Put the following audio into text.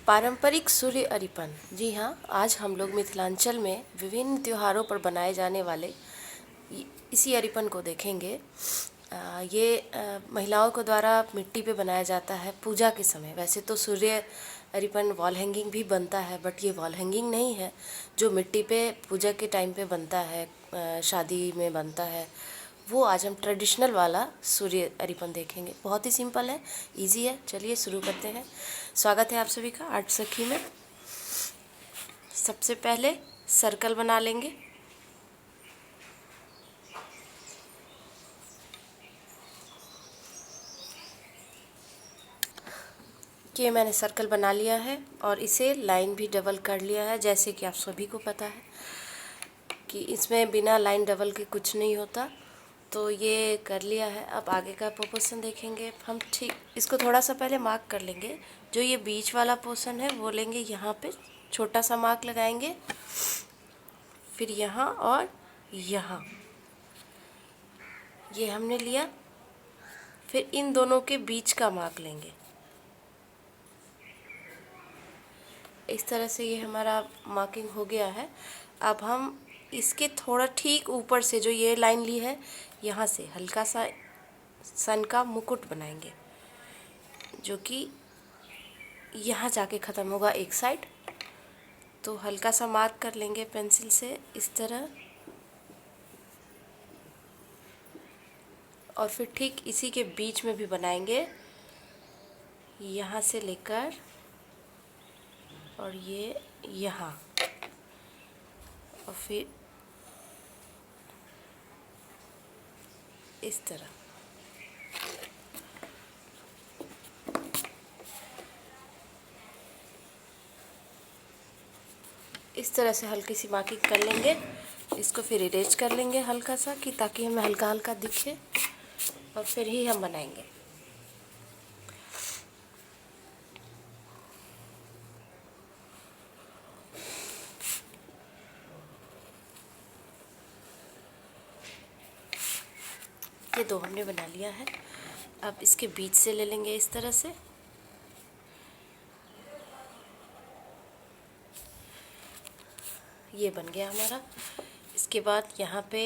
पारंपरिक सूर्य अरिपन। जी हाँ, आज हम लोग मिथिलांचल में विभिन्न त्योहारों पर बनाए जाने वाले इसी अरिपन को देखेंगे। ये महिलाओं के द्वारा मिट्टी पे बनाया जाता है पूजा के समय। वैसे तो सूर्य अरिपन वॉल हैंगिंग भी बनता है, बट ये वॉल हैंगिंग नहीं है जो मिट्टी पे पूजा के टाइम पे बनता है, शादी में बनता है। वो आज हम ट्रेडिशनल वाला सूर्य अरिपन देखेंगे। बहुत ही सिंपल है, इजी है। चलिए शुरू करते हैं। स्वागत है आप सभी का आर्ट सखी में। सबसे पहले सर्कल बना लेंगे। ये मैंने सर्कल बना लिया है और इसे लाइन भी डबल कर लिया है। जैसे कि आप सभी को पता है कि इसमें बिना लाइन डबल के कुछ नहीं होता, तो ये कर लिया है। अब आगे का प्रोपोर्शन देखेंगे हम। ठीक, इसको थोड़ा सा पहले मार्क कर लेंगे। जो ये बीच वाला पोर्शन है वो लेंगे, यहाँ पे छोटा सा मार्क लगाएंगे, फिर यहाँ और यहाँ ये हमने लिया। फिर इन दोनों के बीच का मार्क लेंगे। इस तरह से ये हमारा मार्किंग हो गया है। अब हम इसके थोड़ा ठीक ऊपर से जो ये लाइन ली है, यहाँ से हल्का सा सन का मुकुट बनाएंगे, जो कि यहाँ जाके ख़त्म होगा एक साइड। तो हल्का सा मार्क कर लेंगे पेंसिल से इस तरह, और फिर ठीक इसी के बीच में भी बनाएंगे, यहाँ से लेकर और ये यहाँ, और फिर इस तरह। इस तरह से हल्की सी मार्किंग कर लेंगे। इसको फिर इरेज कर लेंगे हल्का सा, कि ताकि हमें हल्का हल्का दिखे, और फिर ही हम बनाएंगे। ये दो हमने बना लिया है। अब इसके बीच से ले लेंगे इस तरह से। ये बन गया हमारा। इसके बाद यहाँ पे